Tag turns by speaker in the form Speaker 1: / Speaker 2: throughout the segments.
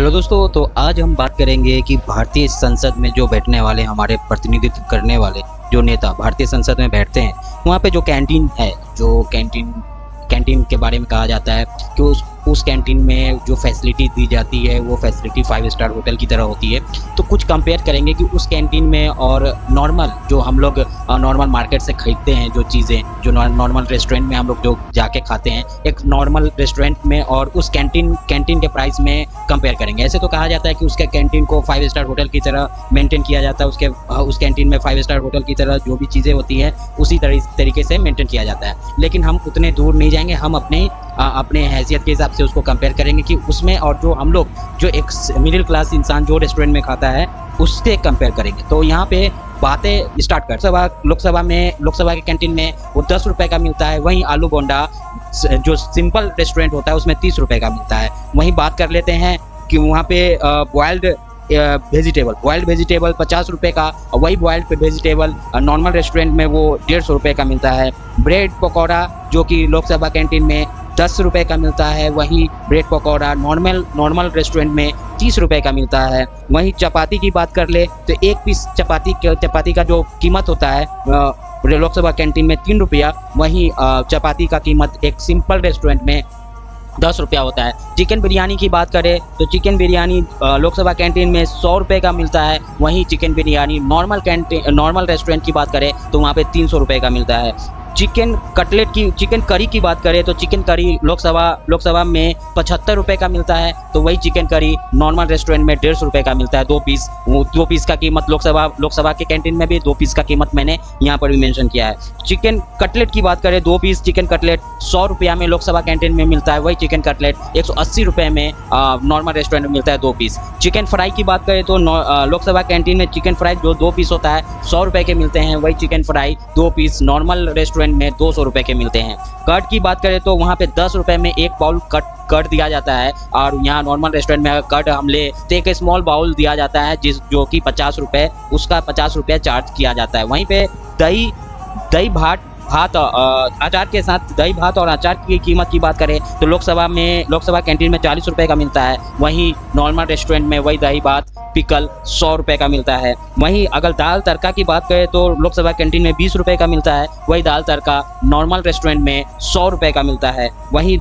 Speaker 1: Hello दोस्तों, तो आज हम बात करेंगे कि भारतीय संसद में जो बैठने वाले हमारे प्रतिनिधित्व करने वाले जो नेता भारतीय संसद में बैठते हैं, वहाँ पे जो कैंटीन है, जो कैंटीन के बारे में कहा जाता है कि उस कैंटीन में जो फैसिलिटी दी जाती है वो फैसिलिटी 5 स्टार होटल की तरह होती है। तो कुछ कंपेयर करेंगे कि उस कैंटीन में और नॉर्मल जो हम लोग नॉर्मल मार्केट से खरीदते हैं जो चीज़ें, जो नॉर्मल रेस्टोरेंट में हम लोग जो जाके खाते हैं, एक नॉर्मल रेस्टोरेंट में और उस कैंटीन के प्राइस में कंपेयर करेंगे। ऐसे तो कहा जाता है कि उसके कैंटीन को 5 स्टार होटल की तरह मेंटेन किया जाता है, उस कैंटीन में 5 स्टार होटल की तरह जो भी चीज़ें होती हैं उसी तरीके से मेंटेन किया जाता है। लेकिन हम उतने दूर नहीं जाएंगे, हम अपने हैसियत के हिसाब से उसको कंपेयर करेंगे कि उसमें और जो हम लोग जो एक मिडिल क्लास इंसान जो रेस्टोरेंट में खाता है उससे कंपेयर करेंगे। तो यहाँ पे बातें स्टार्ट कर लोकसभा के कैंटीन में वो 10 रुपये का मिलता है। वहीं आलू बोंडा जो सिंपल रेस्टोरेंट होता है उसमें 30 रुपये का मिलता है। वहीं बात कर लेते हैं कि वहाँ पे बॉयल्ड वेजिटेबल 50 रुपये का, वही बॉयल्ड वेजिटेबल नॉर्मल रेस्टोरेंट में वो 150 रुपये का मिलता है। ब्रेड पकौड़ा जो कि लोकसभा कैंटीन में 10 रुपये का मिलता है, वहीं ब्रेड पकौड़ा नॉर्मल रेस्टोरेंट में 30 रुपये का मिलता है। वहीं चपाती की बात कर ले तो एक पीस चपाती का जो कीमत होता है लोकसभा कैंटीन में 3 रुपया, वहीं चपाती का कीमत एक सिंपल रेस्टोरेंट में 10 रुपया होता है। चिकन बिरयानी की बात करें तो चिकन बिरयानी लोकसभा कैंटीन में 100 रुपये का मिलता है। वहीं चिकन बिरयानी नॉर्मल रेस्टोरेंट की बात करें तो वहाँ पे 300 रुपये का मिलता है। चिकन करी की बात करें तो चिकन करी लोकसभा में 75 रुपये का मिलता है। तो वही चिकन करी नॉर्मल रेस्टोरेंट में 150 रुपये का मिलता है, 2 पीस का कीमत लोकसभा के कैंटीन में भी 2 पीस का कीमत मैंने यहाँ पर भी मेंशन किया है। चिकन कटलेट की बात करें, 2 पीस चिकन कटलेट 100 रुपया में लोकसभा कैंटीन में मिलता है। वही चिकन कटलेट 180 रुपये में नॉर्मल रेस्टोरेंट में मिलता है, 2 पीस। चिकन फ्राई की बात करें तो लोकसभा कैंटीन में चिकन फ्राई जो 2 पीस होता है 100 रुपये के मिलते हैं। वही chicken fry 2 piece normal restaurant में 200 रुपये के मिलते हैं। कर्ड की बात करें तो वहाँ पे 10 रुपये में एक बाउल कर्ड दिया जाता है, और यहाँ नॉर्मल रेस्टोरेंट में अगर कर्ड हम ले तो एक स्मॉल बाउल दिया जाता है जो कि 50 रुपये, उसका 50 रुपये चार्ज किया जाता है। वहीं पे दही भात अचार के साथ दही भात और अचार की कीमत की बात करें तो लोकसभा कैंटीन में 40 रुपये का मिलता है। वहीं नॉर्मल रेस्टोरेंट में वही दही भात पिकल 100 रुपये का मिलता है। वहीं अगर दाल तड़का की बात करें तो लोकसभा कैंटीन में 20 रुपये का मिलता है। वही दाल तड़का नॉर्मल रेस्टोरेंट में 100 रुपये का मिलता है। वहीं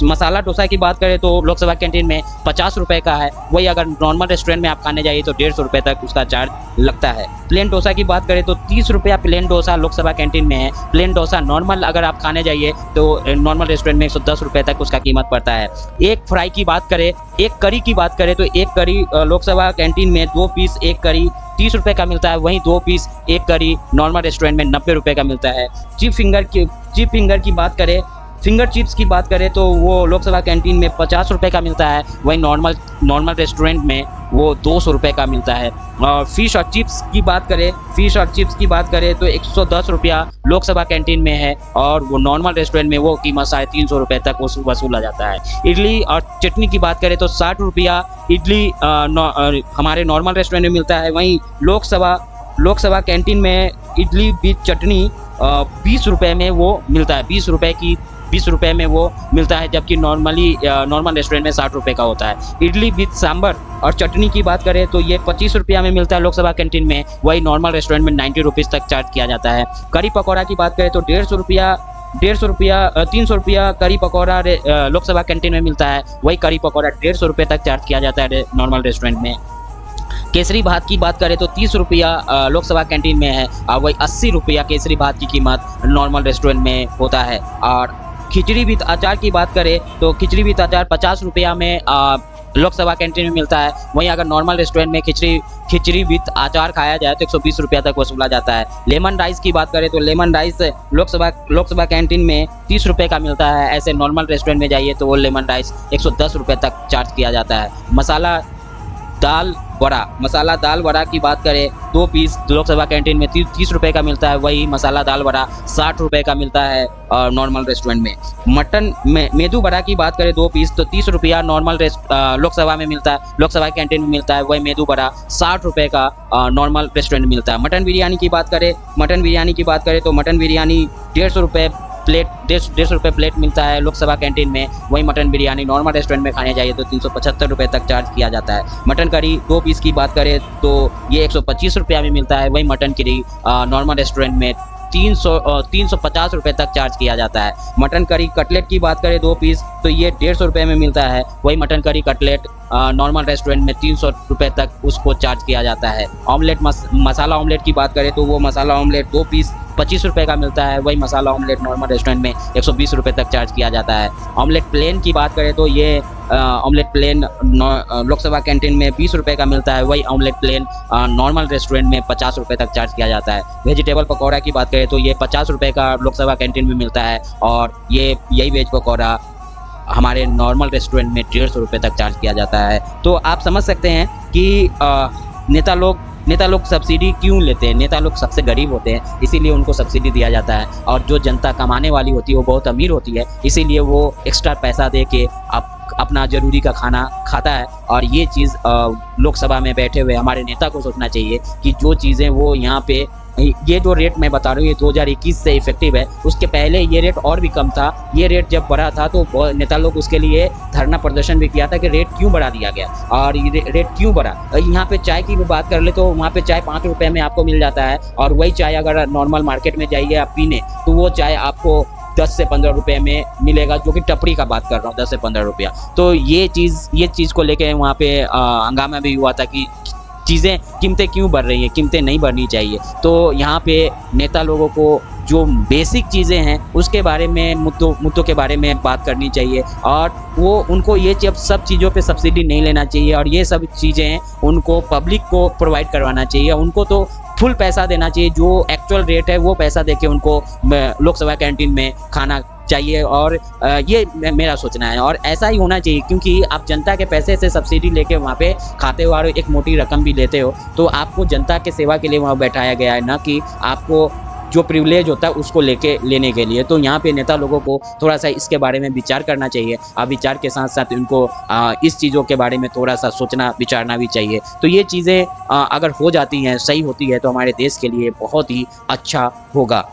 Speaker 1: मसाला डोसा की बात करें तो लोकसभा कैंटीन में 50 रुपये का है। वही अगर नॉर्मल रेस्टोरेंट में आप खाने जाइए तो 150 रुपये तक उसका चार्ज लगता है। प्लेन डोसा की बात करें तो 30 रुपया प्लेन डोसा लोकसभा कैंटीन में है। प्लेन डोसा नॉर्मल अगर आप खाने जाइए तो नॉर्मल रेस्टोरेंट में 110 रुपये तक उसका कीमत पड़ता है। एक फ्राई की बात करें, एक करी की बात करें तो एक करी लोकसभा कैंटीन में 2 पीस एक करी 30 रुपये का मिलता है। वहीं 2 पीस एक करी नॉर्मल रेस्टोरेंट में 90 रुपये का मिलता है। फिंगर चिप्स की बात करें तो वो लोकसभा कैंटीन में 50 रुपये का मिलता है। वहीं नॉर्मल रेस्टोरेंट में वो 200 रुपये का मिलता है। और फिश और चिप्स की बात करें तो 110 रुपया लोकसभा कैंटीन में है, और वो नॉर्मल रेस्टोरेंट में वो कीमत 350 रुपये तक वसूला जाता है। इडली और चटनी की बात करें तो 60 रुपया इडली हमारे नॉर्मल रेस्टोरेंट में मिलता है। वहीं लोकसभा कैंटीन में इडली विद चटनी 20 रुपये में वो मिलता है, 20 रुपये में वो मिलता है, जबकि नॉर्मल रेस्टोरेंट में 60 रुपये का होता है। इडली विद सांभर और चटनी की बात करें तो ये 25 रुपया में मिलता है लोकसभा कैंटीन में। वही नॉर्मल रेस्टोरेंट में 90 रुपीज़ तक चार्ज किया जाता है। करी पकौड़ा की बात करें तो 300 रुपया करी पकौड़ा लोकसभा कैंटीन में मिलता है। वही करी पकौड़ा 150 रुपये तक चार्ज किया जाता है नॉर्मल रेस्टोरेंट में। केसरी भात की बात करें तो 30 रुपया लोकसभा कैंटीन में है, और वही 80 रुपया केसरी भात की कीमत नॉर्मल रेस्टोरेंट में होता है। और खिचड़ी विद अचार की बात करें तो खिचड़ी विद अचार 50 रुपया में लोकसभा कैंटीन में मिलता है। वहीं अगर नॉर्मल रेस्टोरेंट में खिचड़ी विद अचार खाया जाए तो 120 रुपया तक वसूला जाता है। लेमन राइस की बात करें तो लेमन राइस लोकसभा कैंटीन में 30 रुपये का मिलता है। ऐसे नॉर्मल रेस्टोरेंट में जाइए तो वो लेमन राइस 110 रुपये तक चार्ज किया जाता है। मसाला दाल वड़ा की बात करें 2 पीस लोकसभा कैंटीन में 30 रुपये का मिलता है। वही मसाला दाल वड़ा 60 रुपये का मिलता है नॉर्मल रेस्टोरेंट में। मटन मेदू वड़ा की बात करें 2 पीस तो 30 रुपया लोकसभा में मिलता है, लोकसभा कैंटीन में मिलता है। वही मेदू वड़ा 60 रुपये का नॉर्मल रेस्टोरेंट में मिलता है। मटन बिरयानी की बात करें तो मटन बिरयानी 150 रुपये प्लेट 150 रुपये प्लेट मिलता है लोकसभा कैंटीन में, वही मटन बिरयानी नॉर्मल रेस्टोरेंट में खाने जाइए तो 375 रुपये तक चार्ज किया जाता है। मटन करी 2 पीस की बात करें तो ये 125 रुपया में मिलता है, वही मटन करी नॉर्मल रेस्टोरेंट में 350 रुपये तक चार्ज किया जाता है। मटन करी कटलेट की बात करें 2 पीस तो ये 150 रुपये में मिलता है, वही mutton curry cutlet normal restaurant में 300 रुपये तक उसको चार्ज किया जाता है। ऑमलेट मसाला ऑमलेट की बात करें तो वो मसाला ऑमलेट 2 पीस 25 रुपये का मिलता है, वही मसाला ऑमलेट नॉर्मल रेस्टोरेंट में 120 रुपये तक चार्ज किया जाता है। ऑमलेट प्लेन की बात करें तो ये ऑमलेट प्लेन लोकसभा कैंटीन में 20 रुपये का मिलता है, वही ऑमलेट प्लेन नॉर्मल रेस्टोरेंट में 50 रुपये तक चार्ज किया जाता है। वेजिटेबल पकौड़ा की बात करें तो ये 50 रुपये का लोकसभा कैंटीन में मिलता है और यही वेज पकौड़ा हमारे नॉर्मल रेस्टोरेंट में 150 रुपये तक चार्ज किया जाता है। तो आप समझ सकते हैं कि नेता लोग सब्सिडी क्यों लेते हैं। नेता लोग सबसे गरीब होते हैं इसीलिए उनको सब्सिडी दिया जाता है, और जो जनता कमाने वाली होती है वो बहुत अमीर होती है इसीलिए वो एक्स्ट्रा पैसा दे के अपना ज़रूरी का खाना खाता है। और ये चीज़ लोकसभा में बैठे हुए हमारे नेता को सोचना चाहिए कि जो चीज़ें वो यहाँ पे ये जो रेट मैं बता रहा हूँ ये 2021 से इफेक्टिव है, उसके पहले ये रेट और भी कम था। ये रेट जब बढ़ा था तो नेता लोग उसके लिए धरना प्रदर्शन भी किया था कि रेट क्यों बढ़ा दिया गया और ये रेट क्यों बढ़ा। यहाँ पे चाय की भी बात कर ले तो वहाँ पे चाय 5 रुपये में आपको मिल जाता है, और वही चाय अगर नॉर्मल मार्केट में जाइए आप पीने तो वो चाय आपको 10 से 15 रुपये में मिलेगा, जो कि टपरी का बात कर रहा हूँ 10 से 15 रुपया। तो ये चीज़ को लेके वहाँ पे हंगामा भी हुआ था कि कीमतें क्यों बढ़ रही हैं, कीमतें नहीं बढ़नी चाहिए। तो यहाँ पे नेता लोगों को जो बेसिक चीज़ें हैं उसके बारे में मुद्दों के बारे में बात करनी चाहिए, और वो उनको ये सब चीज़ों पे सब्सिडी नहीं लेना चाहिए, और ये सब चीज़ें उनको पब्लिक को प्रोवाइड करवाना चाहिए। उनको तो फुल पैसा देना चाहिए, जो एक्चुअल रेट है वो पैसा देके उनको लोकसभा कैंटीन में खाना चाहिए। और ये मेरा सोचना है, और ऐसा ही होना चाहिए क्योंकि आप जनता के पैसे से सब्सिडी लेके वहाँ पे खाते हो और एक मोटी रकम भी लेते हो, तो आपको जनता के सेवा के लिए वहाँ बैठाया गया है, ना कि आपको जो प्रिविलेज होता है उसको लेने के लिए। तो यहाँ पे नेता लोगों को थोड़ा सा इसके बारे में विचार करना चाहिए, और विचार के साथ साथ उनको इस चीज़ों के बारे में थोड़ा सा सोचना विचारना भी चाहिए। तो ये चीज़ें अगर हो जाती हैं, सही होती है तो हमारे देश के लिए बहुत ही अच्छा होगा।